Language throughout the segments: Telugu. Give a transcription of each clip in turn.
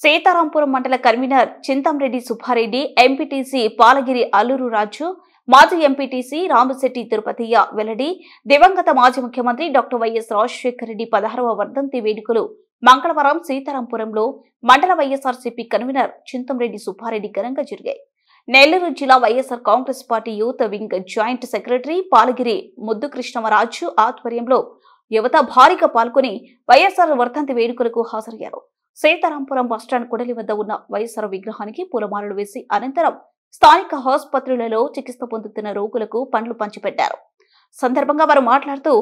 సీతారాంపురం మండల కన్వీనర్ చింతంరెడ్డి సుబ్బారెడ్డి, ఎంపీటీసీ పాలగిరి అల్లూరు రాజు, మాజీ ఎంపీటీసీ రామశెట్టి తిరుపతియ్య వెల్లడి, దివంగత మాజీ ముఖ్యమంత్రి డాక్టర్ వైఎస్ రాజశేఖర రెడ్డి 16వ వర్ధంతి వేడుకలు మంగళవారం సీతారాంపురంలో మండల వైఎస్ఆర్సీపీ కన్వీనర్ చింతంరెడ్డి సుబ్బారెడ్డి ఘనంగా జరిగాయి. నెల్లూరు జిల్లా YSR Congress party youth wing joint secretary Palagiri Muddukrishnamaraju ఆధ్వర్యంలో యువత భారీగా పాల్గొని వైఎస్ఆర్ వర్ధంతి వేడుకలకు హాజరయ్యారు. సీతారాంపురం బస్టాండ్ కూడలి వద్ద ఉన్న వైఎస్ఆర్ విగ్రహానికి పూలమాలలు వేసి అనంతరం స్థానిక ఆసుపత్రులలో చికిత్స పొందుతున్న రోగులకు పండ్లు పంచిపెట్టారు. సందర్భంగా వారు మాట్లాడుతూ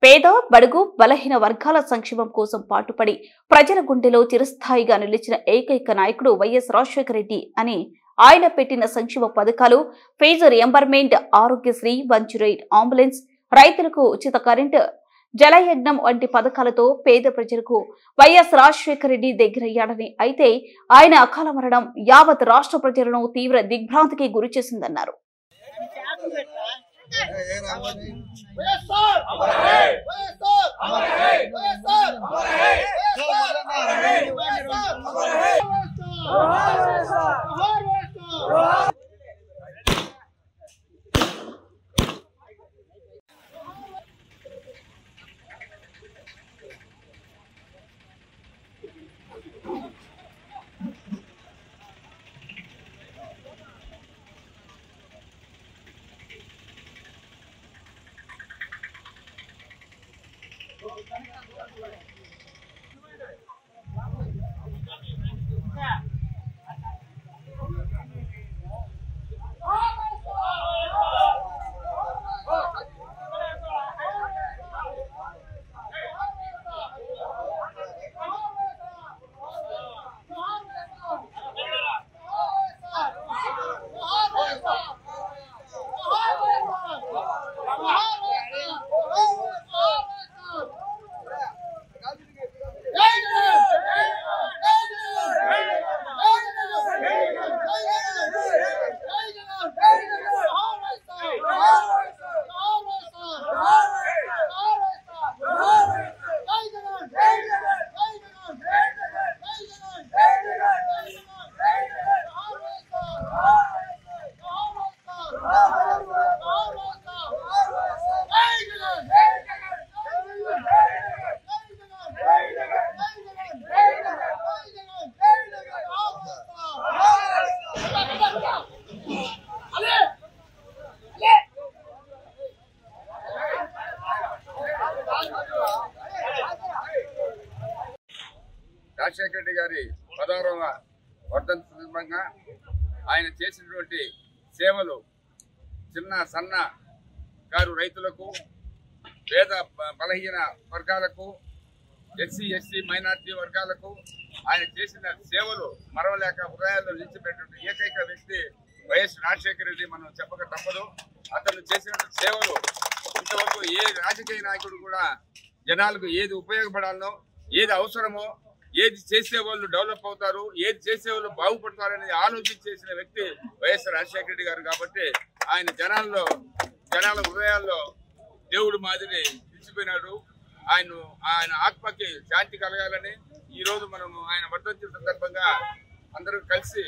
పేద, బడుగు, బలహీన వర్గాల సంక్షేమం కోసం పాటుపడి ప్రజల గుండెలో చిరస్థాయిగా నిలిచిన ఏకైక నాయకుడు వైఎస్ రాజశేఖర రెడ్డి అని, ఆయన పెట్టిన సంక్షేమ పథకాలు ఫీజు రియంబర్మెంట్, ఆరోగ్యశ్రీ, 108 అంబులెన్స్, రైతులకు ఉచిత కరెంటు, జలయజ్ఞం వంటి పథకాలతో పేద ప్రజలకు వైఎస్ రాజశేఖర రెడ్డి దగ్గరయ్యాడని, అయితే ఆయన అకాల మరణం యావత్ రాష్ట్ర ప్రజలను తీవ్ర దిగ్భ్రాంతికి గురి చేసిందన్నారు. రాజశేఖర రెడ్డి గారి 16వ వర్ధంతి సందర్భంగా ఆయన చేసినటువంటి సేవలు చిన్న సన్న కారు రైతులకు, పేద బలహీన వర్గాలకు, ఎస్సీ ఎస్టీ మైనార్టీ వర్గాలకు ఆయన చేసిన సేవలు మరవలేక హృదయాల్లో నిలిచిపెట్టిన ఏకైక వ్యక్తి వైఎస్ రాజశేఖర రెడ్డి. మనం చెప్పక తప్పదు. అతను చేసిన సేవలు ఇంతవరకు ఏ రాజకీయ నాయకుడు కూడా జనాలకు ఏది ఉపయోగపడాలనో, ఏది అవసరమో, ఏది చేసే వాళ్ళు డెవలప్ అవుతారు, ఏది చేసే వాళ్ళు బాగుపడతారు అనేది ఆలోచించి చేసిన వ్యక్తి వైఎస్ రాజశేఖర రెడ్డి గారు. కాబట్టి ఆయన జనాల హృదయాల్లో దేవుడు మాదిరి నిలిచిపోయినాడు. ఆయన ఆత్మకి శాంతి కలగాలని ఈరోజు మనము ఆయన వర్ధంతి సందర్భంగా అందరూ కలిసి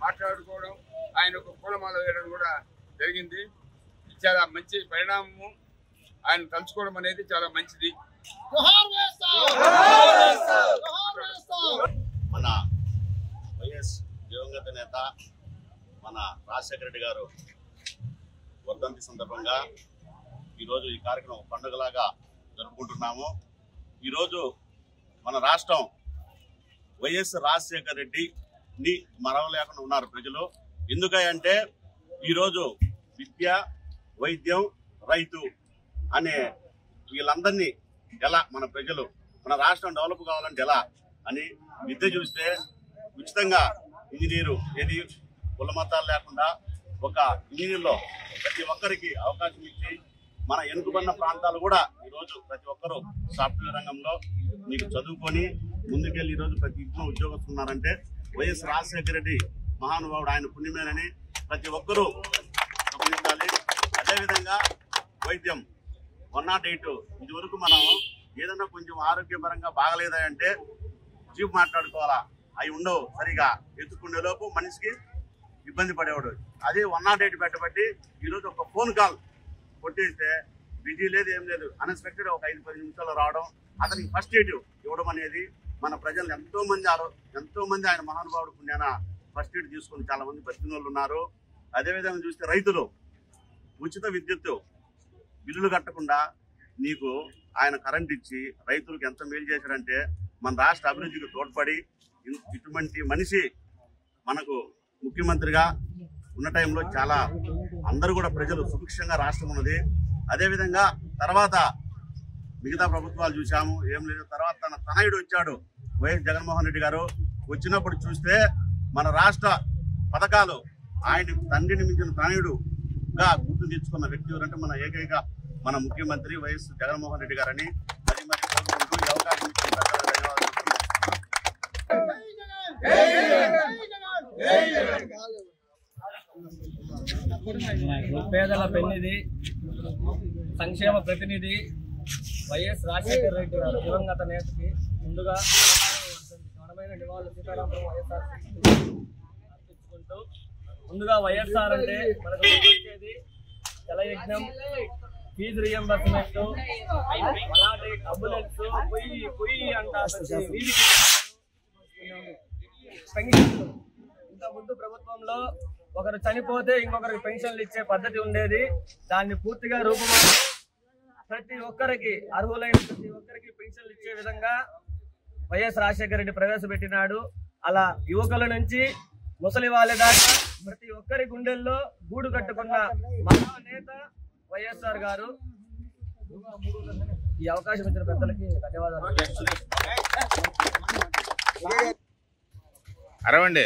మాట్లాడుకోవడం, ఆయనకు పూలమాల వేయడం కూడా జరిగింది. చాలా మంచి పరిణామము. ఆయన తలుచుకోవడం అనేది చాలా మంచిది. మన వైఎస్ దివంగత నేత మన రాజశేఖర రెడ్డి గారు వర్ధంతి సందర్భంగా ఈరోజు ఈ కార్యక్రమం పండుగలాగా జరుపుకుంటున్నాము. ఈరోజు మన రాష్ట్రం వైఎస్ రాజశేఖర రెడ్డిని మరవలేకుండా ఉన్నారు ప్రజలు. ఎందుకంటే ఈరోజు విద్య, వైద్యం, రైతు అనే వీళ్ళందరినీ ఎలా మన ప్రజలు, మన రాష్ట్రం డెవలప్ కావాలంటే ఎలా అని విద్య చూస్తే ఉచితంగా ఇంజనీరు, ఏది కుల మతాలు లేకుండా ఒక ఇంజనీర్లో ప్రతి ఒక్కరికి అవకాశం ఇచ్చి మన వెనుకబడిన ప్రాంతాలు కూడా ఈరోజు ప్రతి ఒక్కరూ సాఫ్ట్వేర్ రంగంలో మీకు చదువుకొని ముందుకెళ్ళి ఈరోజు ప్రతి ఇంట్లో ఉద్యోగస్తున్నారంటే వైఎస్ రాజశేఖర రెడ్డి మహానుభావుడు, ఆయన పుణ్యమేనని ప్రతి ఒక్కరూ గమనించాలి. అదేవిధంగా వైద్యం 108 ఇదివరకు మనం ఏదన్నా కొంచెం ఆరోగ్యపరంగా బాగలేదా అంటే జీప్ మాట్లాడుకోవాలా, అవి ఉండవు, సరిగా ఎత్తుకునే లోపు మనిషికి ఇబ్బంది పడేవాడు. అదే 108 పెట్టబట్టి ఈరోజు ఒక ఫోన్ కాల్ కొట్టేస్తే బిజీ లేదు, ఏం లేదు, అన్ఎక్స్పెక్టెడ్ ఒక 5-10 నిమిషాలు రావడం, అతనికి ఫస్ట్ ఎయిడ్ ఇవ్వడం అనేది మన ప్రజలు ఎంతో మంది ఆయన మహానుభావుడు పుణ్యాన ఫస్ట్ ఎయిడ్ తీసుకుని చాలా మంది బతికిన వాళ్ళు ఉన్నారు. అదేవిధంగా చూస్తే రైతులు ఉచిత విద్యుత్తు బిల్లులు కట్టకుండా నీకు ఆయన కరెంట్ ఇచ్చి రైతులకు ఎంత మేలు చేశాడంటే మన రాష్ట్ర అభివృద్ధికి తోడ్పడి ఇటువంటి మనిషి మనకు ముఖ్యమంత్రిగా ఉన్న టైంలో చాలా అందరూ కూడా ప్రజలు సుభిక్షంగా రాష్ట్రం ఉన్నది. అదేవిధంగా తర్వాత మిగతా ప్రభుత్వాలు చూసాము, ఏం లేదు. తర్వాత తన తనయుడు వచ్చాడు వైఎస్ జగన్మోహన్ రెడ్డి గారు. వచ్చినప్పుడు చూస్తే మన రాష్ట్ర పథకాలు ఆయన తండ్రిని మించిన తనయుడుగా గుర్తు తెచ్చుకున్న వ్యక్తి ఎవరంటే మన ఏకైక మన ముఖ్యమంత్రి వైఎస్ జగన్మోహన్ రెడ్డి గారని మరి కోరుకుంటూ ఈ అవకాశం ఇచ్చిన పెద్దలకు ధన్యవాదాలు. పేదల పెన్నిధి, సంక్షేమ ప్రతినిధి వైఎస్ రాజశేఖర రెడ్డి గారు దివంగత నేతకి ముందుగా ఘనమైన నివాళులు సీతారామపురం వైఎస్ఆర్ అర్పించుకుంటూ, ముందుగా వైఎస్ఆర్ అంటే మనకు వచ్చేది జలయజ్ఞం, ఫీజు రియంబర్స్మెంట్, అంబులెన్స్, పొయ్యి అంటారు, పెన్షన్లు. ఇంత ముందు ప్రభుత్వంలో ఒకరు చనిపోతే ఇంకొకరికి పెన్షన్లు ఇచ్చే పద్ధతి ఉండేది. దాన్ని పూర్తిగా రూపుమార్చి ప్రతి ఒక్కరికి, అర్హులైన ప్రతి ఒక్కరికి పెన్షన్లు ఇచ్చే విధంగా వైఎస్ రాజశేఖర రెడ్డి ప్రవేశపెట్టినాడు. అలా యువకుల నుంచి ముసలి వాళ్ళ దాకా ప్రతి ఒక్కరి గుండెల్లో గూడు కట్టుకున్న మహానేత వైఎస్ఆర్ గారు. ఈ అవకాశం ఇచ్చిన పెద్దలకి ధన్యవాదాలు. అరవండి.